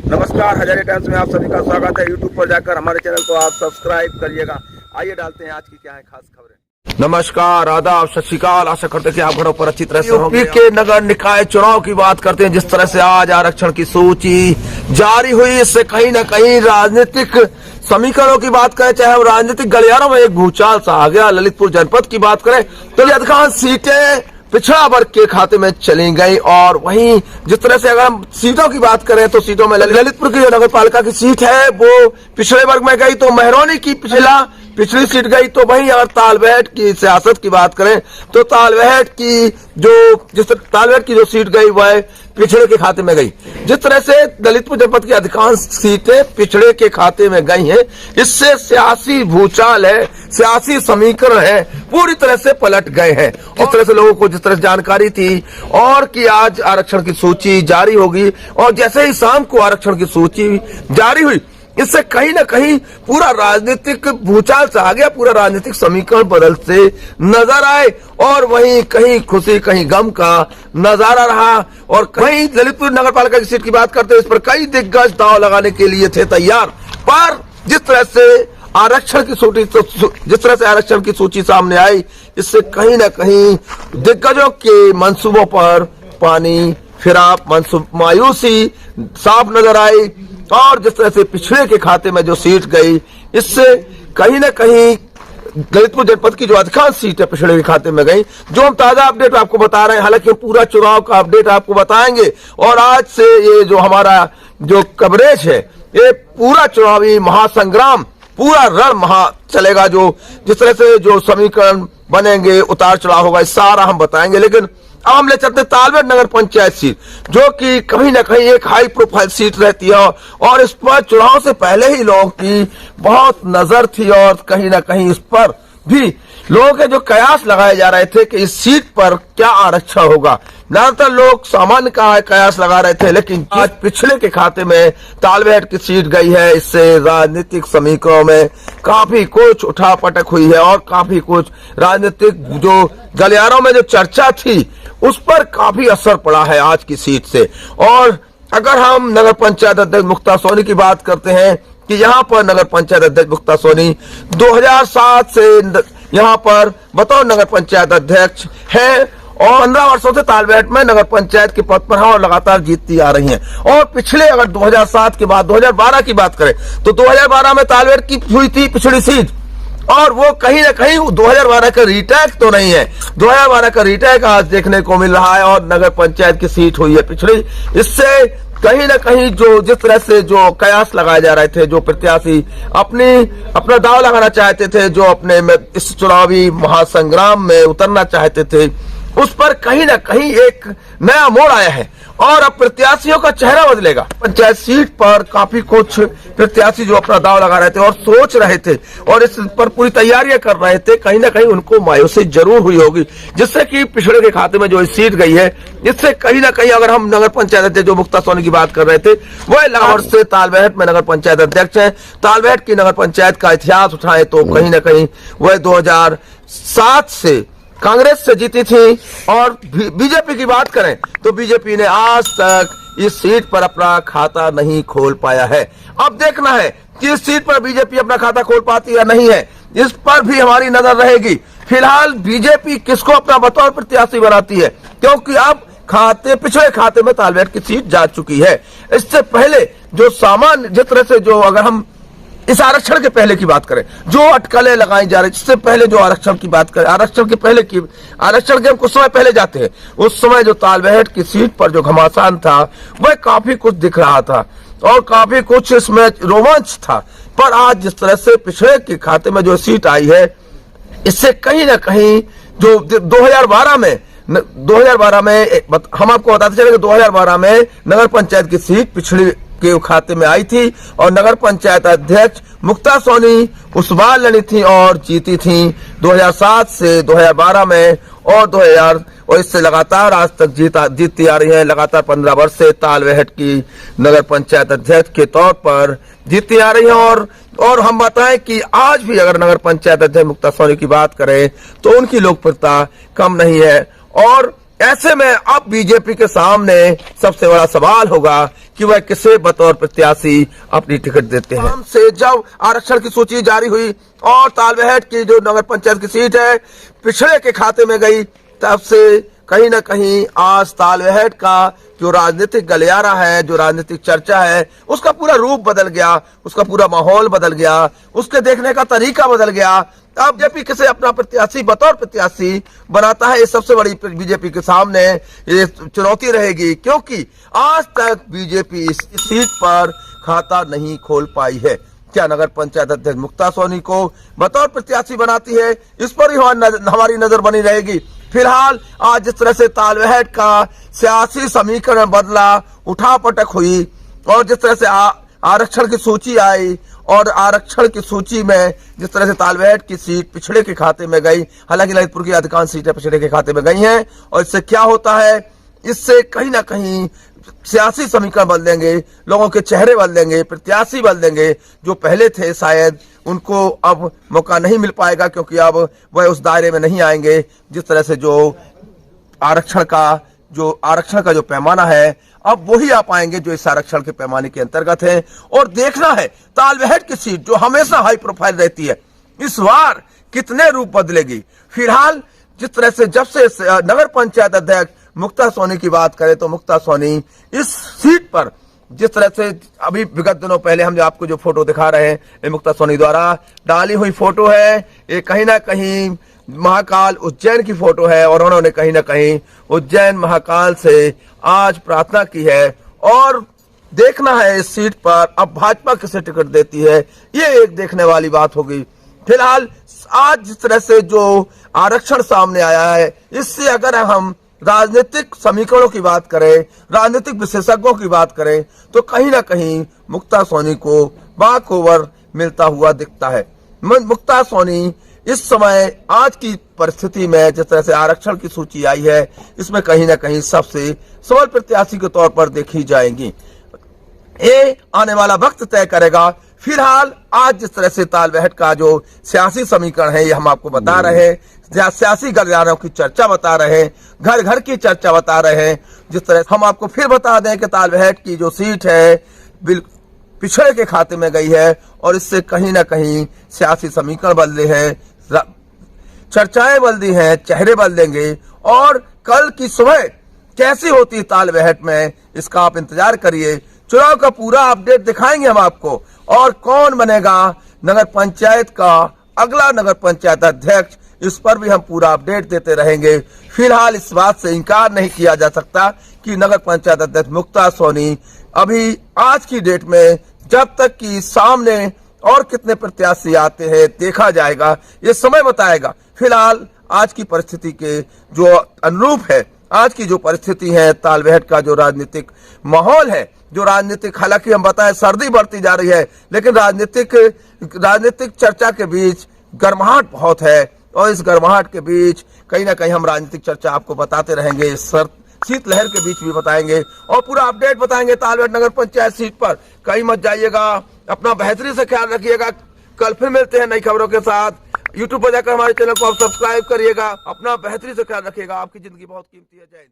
नमस्कार, हजारे टाइम्स में आप सभी का स्वागत है। यूट्यूब पर जाकर हमारे चैनल को आप सब्सक्राइब करिएगा। आइए डालते हैं आज की क्या है खास खबरें। नमस्कार, आदाब, सत श्री अकाल। आशा करते हैं कि आप घरों पर अच्छी तरह से होंगे। यूपी के नगर निकाय चुनाव की बात करते हैं। जिस तरह से आज आरक्षण की सूची जारी हुई, इससे कहीं न कहीं राजनीतिक समीकरणों की बात करें, चाहे राजनीतिक गलियारों में एक भूचाल सा आ गया। ललितपुर जनपद की बात करें तो अधिकांश सीटें पिछड़ा वर्ग के खाते में चली गई। और वहीं जिस तरह से अगर हम सीटों की बात करें तो सीटों में ललितपुर की जो नगर पालिका की सीट है वो पिछड़े वर्ग में गई, तो महरौनी की पिछड़ी सीट गई। तो वहीं अगर तालबेहट की सियासत की बात करें तो तालबेहट की जो सीट गई वह पिछड़े के खाते में गई। जिस तरह से ललितपुर जनपद की अधिकांश सीटें पिछड़े के खाते में गई हैं, इससे सियासी भूचाल है, सियासी समीकरण है, पूरी तरह से पलट गए हैं। जिस तरह से लोगों को जिस तरह से जानकारी थी और कि आज आरक्षण की सूची जारी होगी, और जैसे ही शाम को आरक्षण की सूची जारी हुई, इससे कहीं न कहीं पूरा राजनीतिक भूचाल से आ गया, पूरा राजनीतिक समीकरण बदलते नजर आए। और वहीं कहीं खुशी कहीं गम का नजारा रहा। और कहीं ललितपुर नगर पालिका की सीट की बात करते हैं, इस पर कई दिग्गज दांव लगाने के लिए थे तैयार। पर जिस तरह से आरक्षण की सूची सामने आई, इससे कहीं न कहीं दिग्गजों के मंसूबों पर पानी फिरा, मायूसी साफ नजर आई। और जिस तरह से पिछड़े के खाते में जो सीट गई, इससे कहीं न कहीं ललितपुर जनपद की जो अधिकांश सीट है पिछड़े के खाते में गई। जो हम ताजा अपडेट आपको बता रहे हैं, हालांकि पूरा चुनाव का अपडेट आपको बताएंगे। और आज से ये जो हमारा जो कवरेज है, ये पूरा चुनावी महासंग्राम, पूरा रण महा चलेगा। जो जिस तरह से जो समीकरण बनेंगे, उतार चढ़ाव होगा, सारा हम बताएंगे। लेकिन अब हम ले चलते तालबेहट नगर पंचायत सीट, जो कि कहीं ना कहीं एक हाई प्रोफाइल सीट रहती है। और इस पर चुनाव से पहले ही लोगों की बहुत नजर थी, और कहीं ना कहीं इस पर भी लोगों के जो कयास लगाए जा रहे थे कि इस सीट पर क्या आरक्षण होगा। ज्यादातर लोग सामान्य का कयास लगा रहे थे, लेकिन आज पिछले के खाते में तालबेहट की सीट गई है। इससे राजनीतिक समीकरणों में काफी कुछ उठापटक हुई है, और काफी कुछ राजनीतिक जो गलियारों में जो चर्चा थी उस पर काफी असर पड़ा है आज की सीट से। और अगर हम नगर पंचायत अध्यक्ष मुक्ता सोनी की बात करते हैं कि यहाँ पर नगर पंचायत अध्यक्ष मुक्ता सोनी 2007 से यहाँ पर बतौर नगर पंचायत अध्यक्ष है, और 15 वर्षों से तालबेहट में नगर पंचायत के पद पर हैं और लगातार जीतती आ रही हैं। और पिछले अगर 2007 के बाद 2012 की बात करें तो 2012 में तालबेहट की हुई थी पिछड़ी सीट, और वो कहीं ना कहीं 2012 का रीटेक तो नहीं है, 2012 का रीटेक आज देखने को मिल रहा है, और नगर पंचायत की सीट हुई है पिछड़ी। इससे कहीं ना कहीं जो जिस तरह से जो कयास लगाए जा रहे थे, जो प्रत्याशी अपना दाव लगाना चाहते थे, जो अपने इस चुनावी महासंग्राम में उतरना चाहते थे, उस पर कहीं ना कहीं एक नया मोड़ आया है। और अब प्रत्याशियों का चेहरा बदलेगा। पंचायत सीट पर काफी कुछ प्रत्याशी जो अपना दाव लगा रहे थे और सोच रहे थे और इस पर पूरी तैयारियां कर रहे थे, कहीं ना कहीं उनको मायूसी जरूर हुई होगी, जिससे कि पिछड़े के खाते में जो सीट गई है, इससे कहीं ना कहीं अगर हम नगर पंचायत अध्यक्ष जो मुक्ता सोनी की बात कर रहे थे, वह लाहौर से तालबेहट में नगर पंचायत अध्यक्ष है। तालबेहट की नगर पंचायत का इतिहास उठाए तो कहीं ना कहीं वह 2007 से कांग्रेस से जीती थी। और बीजेपी की बात करें तो बीजेपी ने आज तक इस सीट पर अपना खाता नहीं खोल पाया है। अब देखना है कि इस सीट पर बीजेपी अपना खाता खोल पाती है या नहीं है, इस पर भी हमारी नजर रहेगी। फिलहाल बीजेपी किसको अपना बतौर प्रत्याशी बनाती है, क्योंकि अब पिछले खाते में तालबेहट की सीट जा चुकी है। इससे पहले जो सामान्य जिस तरह से जो अगर हम इस आरक्षण के पहले की बात करें, जो अटकलें लगाई जा रही, इससे पहले जो आरक्षण की बात करें, आरक्षण के हम कुछ समय पहले जाते हैं, उस समय जो तालबेहट की सीट पर जो घमासान था वह काफी कुछ दिख रहा था और काफी कुछ इसमें रोमांच था। पर आज जिस तरह से पिछड़े के खाते में जो सीट आई है, इससे कहीं ना कहीं जो 2012 में हम आपको बताते चले कि 2012 में नगर पंचायत की सीट पिछड़ी के खाते में आई थी, और नगर पंचायत अध्यक्ष मुक्ता सोनी उस बार लड़ी थी और जीती थी 2007 से 2012 में, और इससे लगातार आज तक जीतती आ रही है। लगातार 15 वर्ष से तालबेहट की नगर पंचायत अध्यक्ष के तौर पर जीतती आ रही है। और हम बताएं कि आज भी अगर नगर पंचायत अध्यक्ष मुक्ता सोनी की बात करें तो उनकी लोकप्रियता कम नहीं है। और ऐसे में अब बीजेपी के सामने सबसे बड़ा सवाल होगा कि वह किसे बतौर प्रत्याशी अपनी टिकट देते हैं। से जब आरक्षण की सूची जारी हुई और तालबेहट की जो नगर पंचायत की सीट है पिछड़े के खाते में गई, तब से कहीं ना कहीं आज तालबेहट का जो राजनीतिक गलियारा है, जो राजनीतिक चर्चा है, उसका पूरा रूप बदल गया, उसका पूरा माहौल बदल गया, उसके देखने का तरीका बदल गया। अब बीजेपी किसे अपना प्रत्याशी बतौर प्रत्याशी बनाता है, ये सबसे बड़ी बीजेपी के सामने ये चुनौती रहेगी, क्योंकि आज तक बीजेपी इस सीट पर खाता नहीं खोल पाई है। क्या नगर पंचायत अध्यक्ष मुक्ता सोनी को बतौर प्रत्याशी बनाती है, इस पर ही हमारी नजर बनी रहेगी। फिलहाल आज जिस तरह से तालबेहट का सियासी समीकरण बदला, उठापटक हुई और जिस तरह से आरक्षण की सूची आई और आरक्षण की सूची में जिस तरह से तालबेहट की सीट पिछड़े के खाते में गई, हालांकि ललितपुर की अधिकांश सीटें पिछड़े के खाते में गई हैं, और इससे क्या होता है, इससे कहीं ना कहीं सियासी समीकरण बदलेंगे, लोगों के चेहरे बदलेंगे, प्रत्याशी बदलेंगे। जो पहले थे शायद उनको अब मौका नहीं मिल पाएगा, क्योंकि अब वह उस दायरे में नहीं आएंगे जिस तरह से जो आरक्षण का जो पैमाना है अब वही आ पाएंगे जो इस आरक्षण के पैमाने के अंतर्गत है। और देखना है तालबेहट की सीट जो हमेशा हाई प्रोफाइल रहती है, इस बार कितने रूप बदलेगी। फिलहाल जिस तरह से जब से नगर पंचायत अध्यक्ष मुक्ता सोनी की बात करें तो मुक्ता सोनी इस सीट पर जिस तरह से अभी विगत दिनों पहले हम जो आपको जो फोटो दिखा रहे हैं, ये मुक्ता सोनी द्वारा डाली हुई फोटो है। ये कहीं ना कहीं महाकाल उज्जैन की फोटो है और उन्होंने कहीं ना कहीं उज्जैन महाकाल से आज प्रार्थना की है। और देखना है इस सीट पर अब भाजपा किसे टिकट देती है, ये एक देखने वाली बात होगी। फिलहाल आज जिस तरह से जो आरक्षण सामने आया है, इससे अगर हम राजनीतिक समीकरणों की बात करें, राजनीतिक विशेषज्ञों की बात करें, तो कहीं ना कहीं मुक्ता सोनी को वॉकओवर मिलता हुआ दिखता है। मुक्ता सोनी इस समय आज की परिस्थिति में जिस तरह से आरक्षण की सूची आई है, इसमें कहीं ना कहीं सबसे सबल प्रत्याशी के तौर पर देखी जाएंगी। ये आने वाला वक्त तय करेगा। फिलहाल आज जिस तरह से तालबेहट का जो सियासी समीकरण है, ये हम आपको बता रहे हैं, सियासी गलियारों की चर्चा बता रहे हैं, घर घर की चर्चा बता रहे हैं। जिस तरह हम आपको फिर बता दें कि तालबेहट की जो सीट है पिछड़े के खाते में गई है और इससे कहीं ना कहीं सियासी समीकरण बदले हैं, चर्चाएं बदली हैं, चेहरे बदलेंगे। और कल की सुबह कैसी होती तालबेहट में, इसका आप इंतजार करिए। चुनाव का पूरा अपडेट दिखाएंगे हम आपको, और कौन बनेगा नगर पंचायत का अगला नगर पंचायत अध्यक्ष, इस पर भी हम पूरा अपडेट देते रहेंगे। फिलहाल इस बात से इनकार नहीं किया जा सकता कि नगर पंचायत अध्यक्ष मुक्ता सोनी अभी आज की डेट में, जब तक कि सामने और कितने प्रत्याशी आते हैं देखा जाएगा, ये समय बताएगा। फिलहाल आज की परिस्थिति के जो अनुरूप है, आज की जो परिस्थिति है, तालबेहट का जो राजनीतिक माहौल है, जो राजनीतिक, हालांकि हम बताएं सर्दी बढ़ती जा रही है, लेकिन राजनीतिक चर्चा के बीच गर्माहट बहुत है, और इस गर्माहट के बीच कहीं ना कहीं हम राजनीतिक चर्चा आपको बताते रहेंगे, शीतलहर के बीच भी बताएंगे और पूरा अपडेट बताएंगे तालबेहट नगर पंचायत सीट पर। कहीं मत जाइएगा, अपना बेहतरी से ख्याल रखिएगा। कल फिर मिलते हैं नई खबरों के साथ। यूट्यूब पर जाकर हमारे चैनल को आप सब्सक्राइब करिएगा। अपना बेहतरी से ख्याल रखिएगा, आपकी जिंदगी बहुत कीमती है। जय हिंद।